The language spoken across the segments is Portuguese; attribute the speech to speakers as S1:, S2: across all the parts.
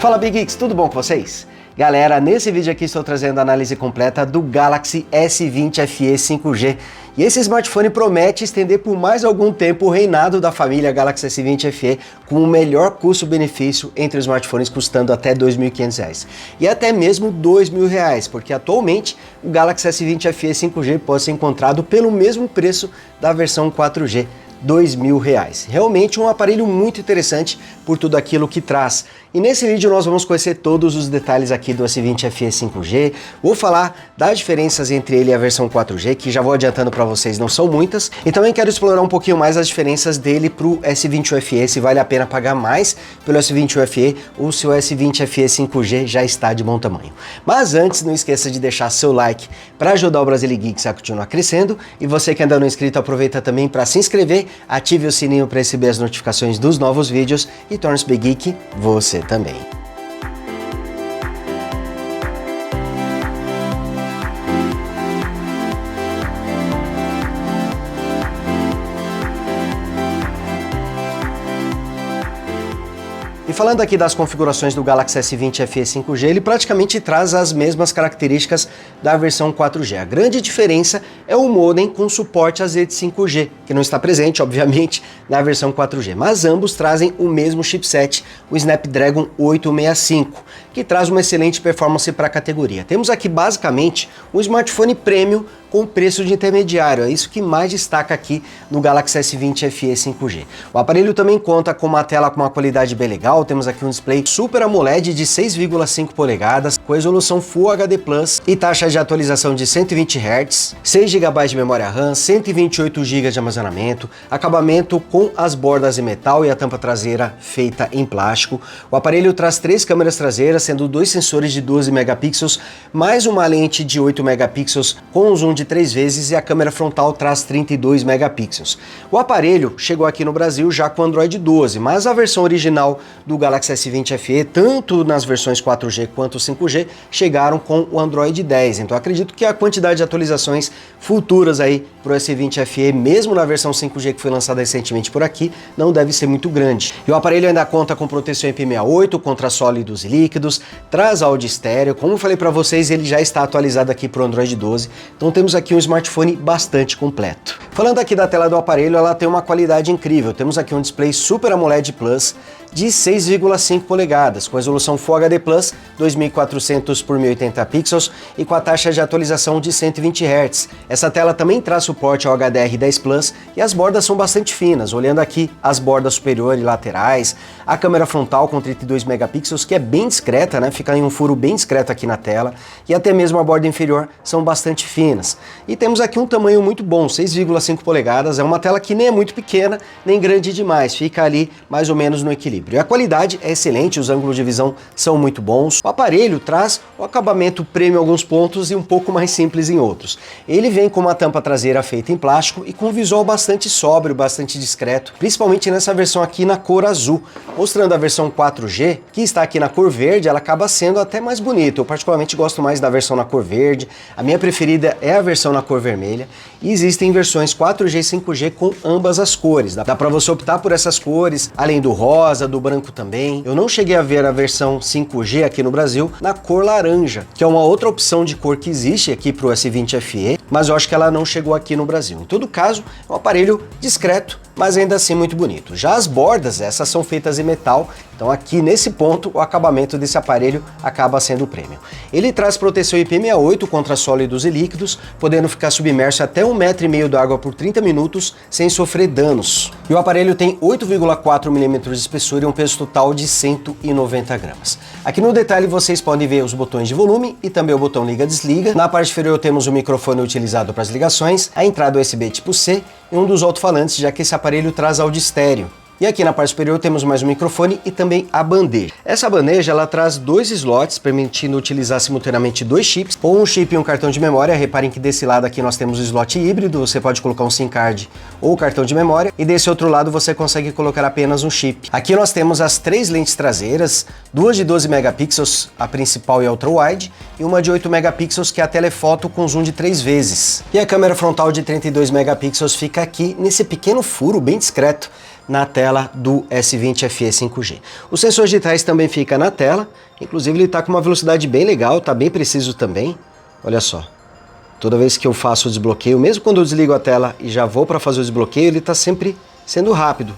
S1: Fala Big Geeks, tudo bom com vocês? Galera, nesse vídeo aqui estou trazendo a análise completa do Galaxy S20 FE 5G. E esse smartphone promete estender por mais algum tempo o reinado da família Galaxy S20 FE com o melhor custo-benefício entre os smartphones, custando até R$ 2.500 e até mesmo R$ 2.000, porque atualmente o Galaxy S20 FE 5G pode ser encontrado pelo mesmo preço da versão 4G. R$ 2.000. Realmente um aparelho muito interessante por tudo aquilo que traz. E nesse vídeo nós vamos conhecer todos os detalhes aqui do S20 FE 5G, vou falar das diferenças entre ele e a versão 4G, que já vou adiantando para vocês, não são muitas, e também quero explorar um pouquinho mais as diferenças dele para o S20 FE, se vale a pena pagar mais pelo S20 FE ou se o S20 FE 5G já está de bom tamanho. Mas antes, não esqueça de deixar seu like para ajudar o Brasile Geeks a continuar crescendo, e você que ainda não é inscrito, aproveita também para se inscrever, ative o sininho para receber as notificações dos novos vídeos e torne-se Big Geek você também. E falando aqui das configurações do Galaxy S20 FE 5G, ele praticamente traz as mesmas características da versão 4G. A grande diferença é o modem com suporte às redes 5G, que não está presente, obviamente, na versão 4G, mas ambos trazem o mesmo chipset, o Snapdragon 865, que traz uma excelente performance para a categoria. Temos aqui basicamente um smartphone premium com preço de intermediário, é isso que mais destaca aqui no Galaxy S20 FE 5G. O aparelho também conta com uma tela com uma qualidade bem legal, temos aqui um display Super AMOLED de 6,5 polegadas, com resolução Full HD Plus e taxa de atualização de 120 Hz, 6 GB de memória RAM, 128 GB de armazenamento, acabamento com as bordas em metal e a tampa traseira feita em plástico. O aparelho traz 3 câmeras traseiras, sendo 2 sensores de 12 megapixels, mais uma lente de 8 megapixels com um zoom de 3 vezes, e a câmera frontal traz 32 megapixels. O aparelho chegou aqui no Brasil já com Android 12, mas a versão original do Galaxy S20 FE, tanto nas versões 4G quanto 5G, chegaram com o Android 10. Então acredito que a quantidade de atualizações futuras aí para o S20 FE, mesmo na versão 5G que foi lançada recentemente por aqui, não deve ser muito grande. E o aparelho ainda conta com proteção IP68 contra sólidos e líquidos, traz áudio estéreo, como eu falei para vocês, ele já está atualizado aqui para o Android 12, então temos aqui um smartphone bastante completo. Falando aqui da tela do aparelho, ela tem uma qualidade incrível. Temos aqui um display Super AMOLED Plus de 6,5 polegadas, com resolução Full HD Plus, 2400 por 1080 pixels e com a taxa de atualização de 120 Hz. Essa tela também traz suporte ao HDR10 Plus e as bordas são bastante finas. Olhando aqui as bordas superior e laterais, a câmera frontal com 32 megapixels, que é bem discreta, né? Fica em um furo bem discreto aqui na tela, e até mesmo a borda inferior são bastante finas. E temos aqui um tamanho muito bom, 6,5 polegadas, é uma tela que nem é muito pequena, nem grande demais, fica ali mais ou menos no equilíbrio. E a qualidade é excelente, os ângulos de visão são muito bons. O aparelho traz o acabamento premium em alguns pontos e um pouco mais simples em outros. Ele vem com uma tampa traseira feita em plástico e com um visual bastante sóbrio, bastante discreto, principalmente nessa versão aqui na cor azul. Mostrando a versão 4G, que está aqui na cor verde, ela acaba sendo até mais bonita. Eu particularmente gosto mais da versão na cor verde, a minha preferida é a versão na cor vermelha, e existem versões 4G e 5G com ambas as cores. Dá para você optar por essas cores, além do rosa, do branco também. Eu não cheguei a ver a versão 5G aqui no Brasil na cor laranja, que é uma outra opção de cor que existe aqui para o S20 FE, mas eu acho que ela não chegou aqui no Brasil. Em todo caso, é um aparelho discreto, mas ainda assim muito bonito. Já as bordas, essas são feitas em metal, então aqui nesse ponto o acabamento desse aparelho acaba sendo premium. Ele traz proteção IP68 contra sólidos e líquidos, podendo ficar submerso até 1,5 metro de água por 30 minutos sem sofrer danos. E o aparelho tem 8,4 mm de espessura e um peso total de 190 gramas. Aqui no detalhe vocês podem ver os botões de volume e também o botão liga-desliga. Na parte inferior temos o microfone utilizado para as ligações, a entrada USB tipo C e um dos alto-falantes, já que esse aparelho traz áudio estéreo. E aqui na parte superior temos mais um microfone e também a bandeja. Essa bandeja ela traz 2 slots, permitindo utilizar simultaneamente 2 chips, ou um chip e um cartão de memória. Reparem que desse lado aqui nós temos o slot híbrido, você pode colocar um SIM card ou cartão de memória, e desse outro lado você consegue colocar apenas um chip. Aqui nós temos as 3 lentes traseiras, 2 de 12 megapixels, a principal e a ultra-wide, e uma de 8 megapixels que é a telefoto com zoom de 3 vezes. E a câmera frontal de 32 megapixels fica aqui nesse pequeno furo bem discreto, na tela do S20 FE 5G. O sensor de trás também fica na tela, inclusive ele está com uma velocidade bem legal, está bem preciso também. Olha só, toda vez que eu faço o desbloqueio, mesmo quando eu desligo a tela e já vou para fazer o desbloqueio, ele está sempre sendo rápido,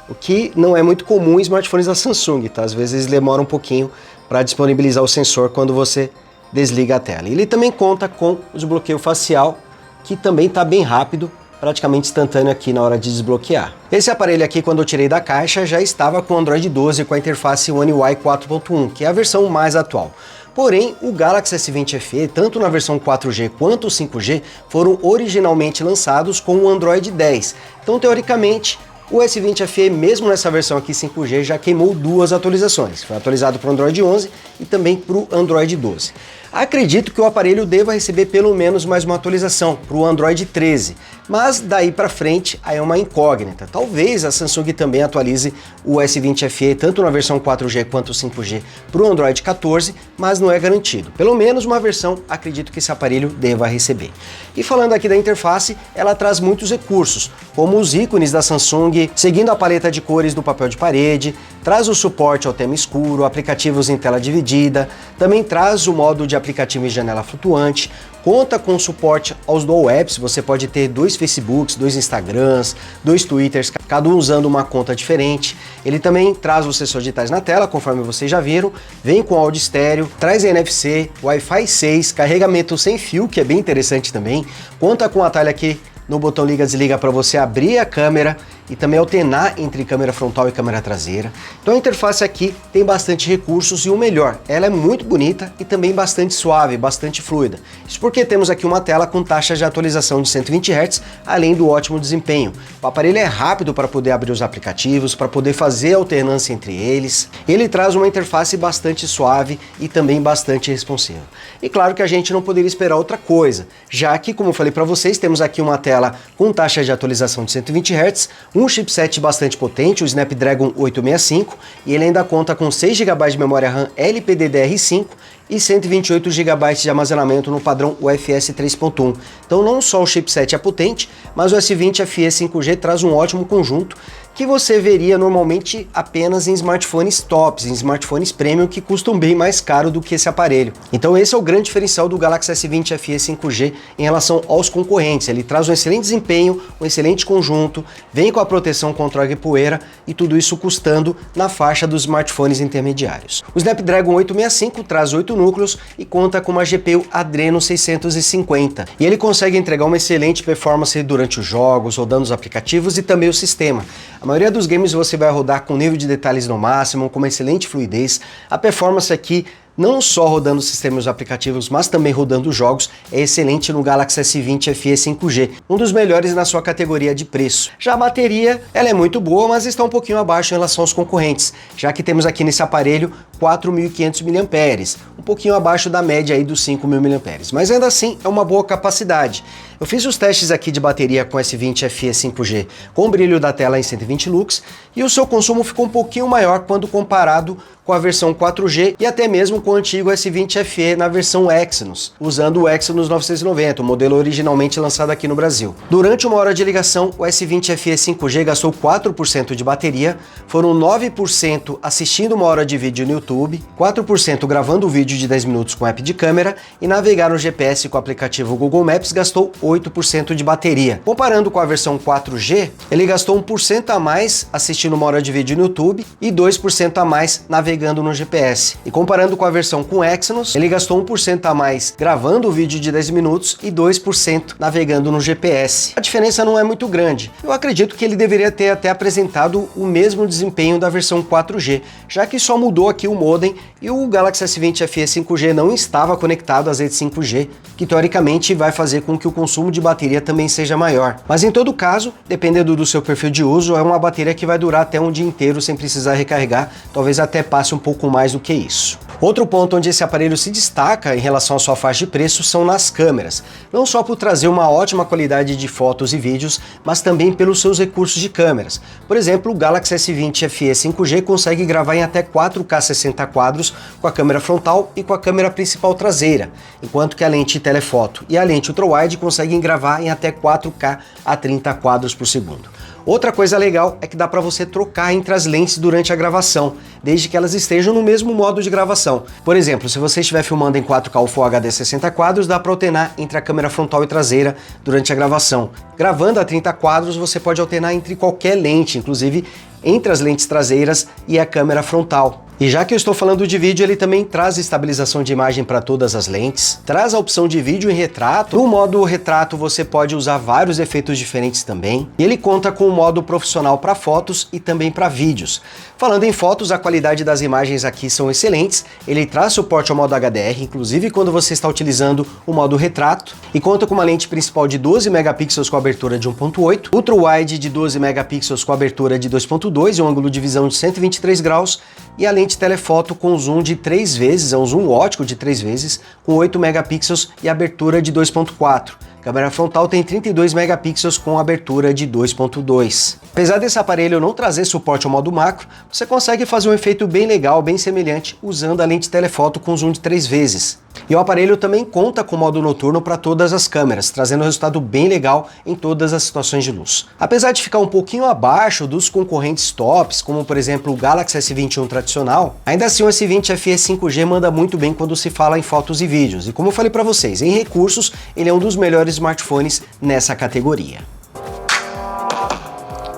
S1: o que não é muito comum em smartphones da Samsung, tá? Às vezes demora um pouquinho para disponibilizar o sensor quando você desliga a tela. Ele também conta com o desbloqueio facial, que também está bem rápido, praticamente instantâneo aqui na hora de desbloquear. Esse aparelho aqui, quando eu tirei da caixa, já estava com o Android 12 com a interface One UI 4.1, que é a versão mais atual. Porém, o Galaxy S20 FE, tanto na versão 4G quanto 5G, foram originalmente lançados com o Android 10. Então, teoricamente, o S20 FE, mesmo nessa versão aqui 5G, já queimou duas atualizações. Foi atualizado para o Android 11 e também para o Android 12. Acredito que o aparelho deva receber pelo menos mais uma atualização para o Android 13, mas daí para frente aí é uma incógnita. Talvez a Samsung também atualize o S20 FE tanto na versão 4G quanto 5G para o Android 14, mas não é garantido. Pelo menos uma versão acredito que esse aparelho deva receber. E falando aqui da interface, ela traz muitos recursos, como os ícones da Samsung, seguindo a paleta de cores do papel de parede, traz o suporte ao tema escuro, aplicativos em tela dividida, também traz o modo de aplicativo em janela flutuante, conta com suporte aos dual apps, você pode ter dois Facebooks, dois Instagrams, dois Twitters, cada um usando uma conta diferente. Ele também traz os sensores digitais na tela, conforme vocês já viram, vem com áudio estéreo, traz NFC, Wi-Fi 6, carregamento sem fio, que é bem interessante também, conta com atalho aqui no botão liga-desliga para você abrir a câmera e também alternar entre câmera frontal e câmera traseira. Então a interface aqui tem bastante recursos e o melhor, ela é muito bonita e também bastante suave, bastante fluida. Isso porque temos aqui uma tela com taxa de atualização de 120 Hz, além do ótimo desempenho. O aparelho é rápido para poder abrir os aplicativos, para poder fazer alternância entre eles. Ele traz uma interface bastante suave e também bastante responsiva. E claro que a gente não poderia esperar outra coisa, já que, como eu falei para vocês, temos aqui uma tela com taxa de atualização de 120 Hz, um chipset bastante potente, o Snapdragon 865, e ele ainda conta com 6 GB de memória RAM LPDDR5 e 128 GB de armazenamento no padrão UFS 3.1. Então não só o chipset é potente, mas o S20 FE 5G traz um ótimo conjunto que você veria normalmente apenas em smartphones tops, em smartphones premium que custam bem mais caro do que esse aparelho. Então esse é o grande diferencial do Galaxy S20 FE 5G em relação aos concorrentes. Ele traz um excelente desempenho, um excelente conjunto, vem com a proteção contra água e poeira e tudo isso custando na faixa dos smartphones intermediários. O Snapdragon 865 traz 8 núcleos e conta com uma GPU Adreno 650. E ele consegue entregar uma excelente performance durante os jogos, rodando os aplicativos e também o sistema. A maioria dos games você vai rodar com nível de detalhes no máximo, com uma excelente fluidez. A performance aqui, não só rodando sistemas aplicativos, mas também rodando jogos, é excelente no Galaxy S20 FE 5G, um dos melhores na sua categoria de preço. Já a bateria, ela é muito boa, mas está um pouquinho abaixo em relação aos concorrentes, já que temos aqui nesse aparelho 4.500 mAh, um pouquinho abaixo da média aí dos 5.000 mAh, mas ainda assim é uma boa capacidade. Eu fiz os testes aqui de bateria com S20 FE 5G com o brilho da tela em 120 lux e o seu consumo ficou um pouquinho maior quando comparado com a versão 4G e até mesmo com o antigo S20 FE na versão Exynos, usando o Exynos 990, o modelo originalmente lançado aqui no Brasil. Durante uma hora de ligação, o S20 FE 5G gastou 4% de bateria, foram 9% assistindo uma hora de vídeo no YouTube, 4% gravando o vídeo de 10 minutos com app de câmera e navegar no GPS com o aplicativo Google Maps gastou 8% de bateria. Comparando com a versão 4G, ele gastou 1% a mais assistindo uma hora de vídeo no YouTube e 2% a mais navegando no GPS. E comparando com a versão com Exynos, ele gastou 1% a mais gravando o vídeo de 10 minutos e 2% navegando no GPS. A diferença não é muito grande. Eu acredito que ele deveria ter até apresentado o mesmo desempenho da versão 4G, já que só mudou aqui o modem e o Galaxy S20 FE 5G não estava conectado às redes 5G, que teoricamente vai fazer com que o consumo de bateria também seja maior. Mas em todo caso, dependendo do seu perfil de uso, é uma bateria que vai durar até um dia inteiro sem precisar recarregar, talvez até passe um pouco mais do que isso. Outro ponto onde esse aparelho se destaca em relação à sua faixa de preço são nas câmeras, não só por trazer uma ótima qualidade de fotos e vídeos, mas também pelos seus recursos de câmeras. Por exemplo, o Galaxy S20 FE 5G consegue gravar em até 4K 60 quadros com a câmera frontal e com a câmera principal traseira, enquanto que a lente telefoto e a lente ultrawide conseguem gravar em até 4K a 30 quadros por segundo. Outra coisa legal é que dá para você trocar entre as lentes durante a gravação, desde que elas estejam no mesmo modo de gravação. Por exemplo, se você estiver filmando em 4K ou Full HD 60 quadros, dá para alternar entre a câmera frontal e traseira durante a gravação. Gravando a 30 quadros, você pode alternar entre qualquer lente, inclusive entre as lentes traseiras e a câmera frontal. E já que eu estou falando de vídeo, ele também traz estabilização de imagem para todas as lentes, traz a opção de vídeo em retrato. No modo retrato você pode usar vários efeitos diferentes também, e ele conta com o modo profissional para fotos e também para vídeos. Falando em fotos, a qualidade das imagens aqui são excelentes, ele traz suporte ao modo HDR, inclusive quando você está utilizando o modo retrato, e conta com uma lente principal de 12 megapixels com abertura de 1.8, ultra-wide de 12 megapixels com abertura de 2.2 e um ângulo de visão de 123 graus, e a lente telefoto com zoom de 3 vezes, é um zoom ótico de 3 vezes, com 8 megapixels e abertura de 2.4. A câmera frontal tem 32 megapixels com abertura de 2.2. Apesar desse aparelho não trazer suporte ao modo macro, você consegue fazer um efeito bem legal, bem semelhante, usando a lente telefoto com zoom de 3 vezes. E o aparelho também conta com modo noturno para todas as câmeras, trazendo um resultado bem legal em todas as situações de luz. Apesar de ficar um pouquinho abaixo dos concorrentes tops, como por exemplo o Galaxy S21 tradicional, ainda assim o S20 FE 5G manda muito bem quando se fala em fotos e vídeos. E como eu falei para vocês, em recursos, ele é um dos melhores smartphones nessa categoria.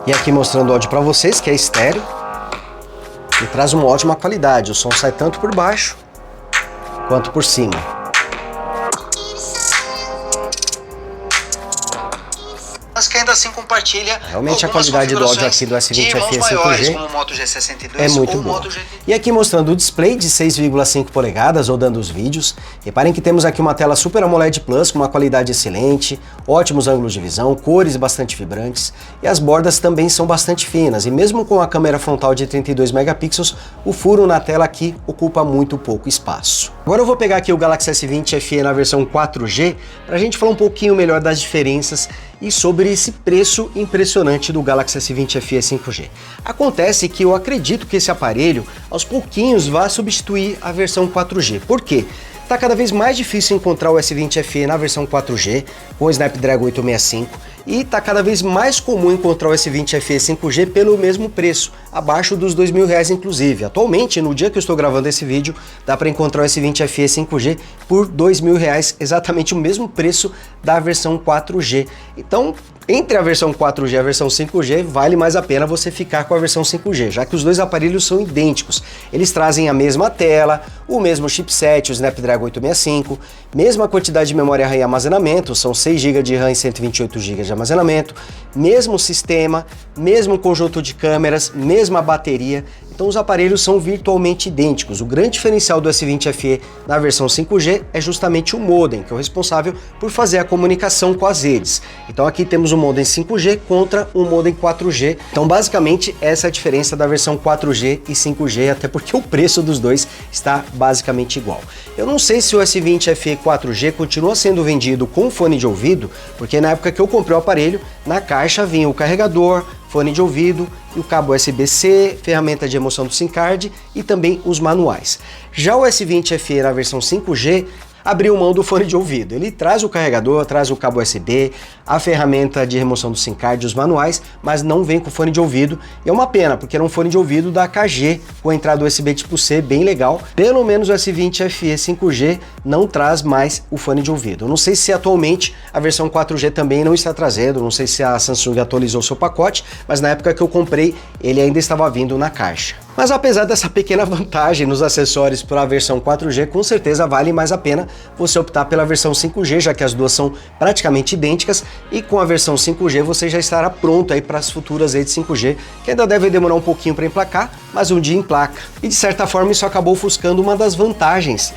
S1: E aqui mostrando o áudio para vocês, que é estéreo, e traz uma ótima qualidade. O som sai tanto por baixo quanto por cima. Mas que ainda assim compartilha. Realmente a qualidade do áudio aqui do S20 FE 5G
S2: como o Moto G62
S1: é muito
S2: ou
S1: boa.
S2: Moto G...
S1: E aqui mostrando o display de 6,5 polegadas rodando os vídeos. Reparem que temos aqui uma tela Super AMOLED Plus com uma qualidade excelente, ótimos ângulos de visão, cores bastante vibrantes e as bordas também são bastante finas. E mesmo com a câmera frontal de 32 megapixels, o furo na tela aqui ocupa muito pouco espaço. Agora eu vou pegar aqui o Galaxy S20 FE na versão 4G para a gente falar um pouquinho melhor das diferenças e sobre esse preço impressionante do Galaxy S20 FE 5G. Acontece que eu acredito que esse aparelho, aos pouquinhos, vai substituir a versão 4G. Por quê? Está cada vez mais difícil encontrar o S20 FE na versão 4G, com o Snapdragon 865, e está cada vez mais comum encontrar o S20 FE 5G pelo mesmo preço, abaixo dos R$2.000 inclusive. Atualmente, no dia que eu estou gravando esse vídeo, dá para encontrar o S20 FE 5G por R$2.000, exatamente o mesmo preço da versão 4G. Então, entre a versão 4G e a versão 5G, vale mais a pena você ficar com a versão 5G, já que os dois aparelhos são idênticos. Eles trazem a mesma tela, o mesmo chipset, o Snapdragon 865, mesma quantidade de memória RAM e armazenamento, são 6 GB de RAM e 128 GB de armazenamento, mesmo sistema, mesmo conjunto de câmeras, mesma bateria. Então os aparelhos são virtualmente idênticos. O grande diferencial do S20 FE na versão 5G é justamente o modem, que é o responsável por fazer a comunicação com as redes. Então aqui temos um modem 5G contra um modem 4G. Então basicamente essa é a diferença da versão 4G e 5G, até porque o preço dos dois está basicamente igual. Eu não sei se o S20 FE 4G continua sendo vendido com fone de ouvido, porque na época que eu comprei o aparelho, na caixa vinha o carregador, fone de ouvido e o cabo USB-C, ferramenta de remoção do SIM card e também os manuais. Já o S20 FE na versão 5G abriu mão do fone de ouvido. Ele traz o carregador, traz o cabo USB, a ferramenta de remoção do SIM card, os manuais, mas não vem com fone de ouvido. E é uma pena, porque era um fone de ouvido da AKG com entrada USB tipo C bem legal. Pelo menos o S20 FE 5G não traz mais o fone de ouvido. Eu não sei se atualmente a versão 4G também não está trazendo, não sei se a Samsung atualizou seu pacote, mas na época que eu comprei ele ainda estava vindo na caixa. Mas apesar dessa pequena vantagem nos acessórios para a versão 4G, com certeza vale mais a pena você optar pela versão 5G, já que as duas são praticamente idênticas, e com a versão 5G você já estará pronto aí para as futuras redes 5G, que ainda devem demorar um pouquinho para emplacar, mas um dia emplaca. E de certa forma isso acabou ofuscando uma das vantagens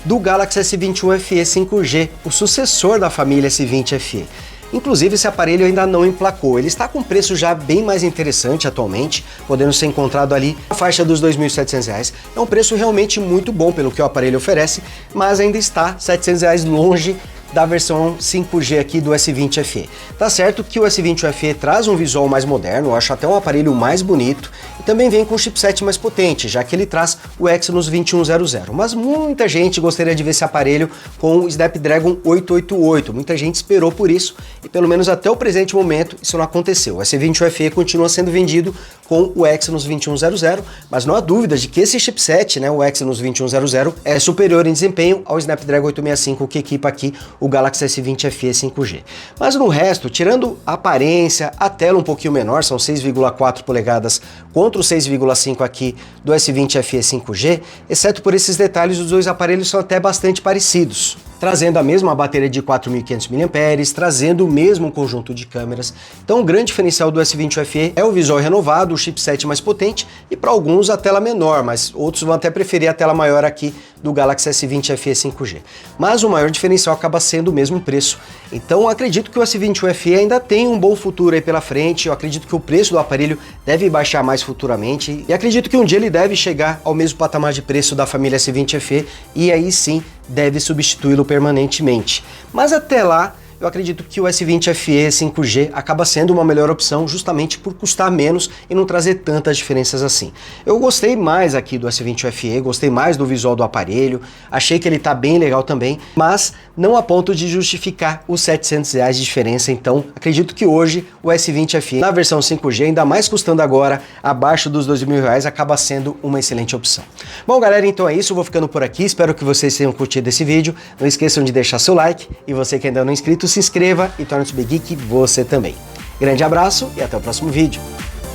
S1: do Galaxy S21 FE 5G, o sucessor da família S20 FE. Inclusive esse aparelho ainda não emplacou, ele está com preço já bem mais interessante atualmente, podendo ser encontrado ali na faixa dos R$2.700. É um preço realmente muito bom pelo que o aparelho oferece, mas ainda está R$700 longe da versão 5G aqui do S20 FE. Tá certo que o S20 FE traz um visual mais moderno, eu acho até um aparelho mais bonito, e também vem com um chipset mais potente, já que ele traz o Exynos 2100, mas muita gente gostaria de ver esse aparelho com o Snapdragon 888, muita gente esperou por isso, e pelo menos até o presente momento isso não aconteceu. O S20 FE continua sendo vendido com o Exynos 2100, mas não há dúvida de que esse chipset, né, o Exynos 2100, é superior em desempenho ao Snapdragon 865 que equipa aqui o Galaxy S20 FE 5G. Mas no resto, tirando a aparência, a tela um pouquinho menor, são 6,4 polegadas contra o 6,5 aqui do S20 FE 5G, exceto por esses detalhes, os dois aparelhos são até bastante parecidos, trazendo a mesma bateria de 4.500 mAh, trazendo o mesmo conjunto de câmeras. Então o grande diferencial do S20 FE é o visual renovado, o chipset mais potente e para alguns a tela menor, mas outros vão até preferir a tela maior aqui do Galaxy S20 FE 5G. Mas o maior diferencial acaba sendo o mesmo preço. Então acredito que o S20 FE ainda tem um bom futuro aí pela frente, eu acredito que o preço do aparelho deve baixar mais futuramente e acredito que um dia ele deve chegar ao mesmo patamar de preço da família S20 FE e aí sim deve substituí-lo permanentemente. Mas até lá, eu acredito que o S20 FE 5G acaba sendo uma melhor opção justamente por custar menos e não trazer tantas diferenças assim. Eu gostei mais aqui do S20 FE, gostei mais do visual do aparelho, achei que ele tá bem legal também, mas não a ponto de justificar os R$700 de diferença, então acredito que hoje o S20 FE na versão 5G, ainda mais custando agora abaixo dos R$2.000, acaba sendo uma excelente opção. Bom galera, então é isso, eu vou ficando por aqui, espero que vocês tenham curtido esse vídeo, não esqueçam de deixar seu like e você que ainda não é inscrito, se inscreva e torne-se Big Geek você também. Grande abraço e até o próximo vídeo.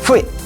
S1: Fui!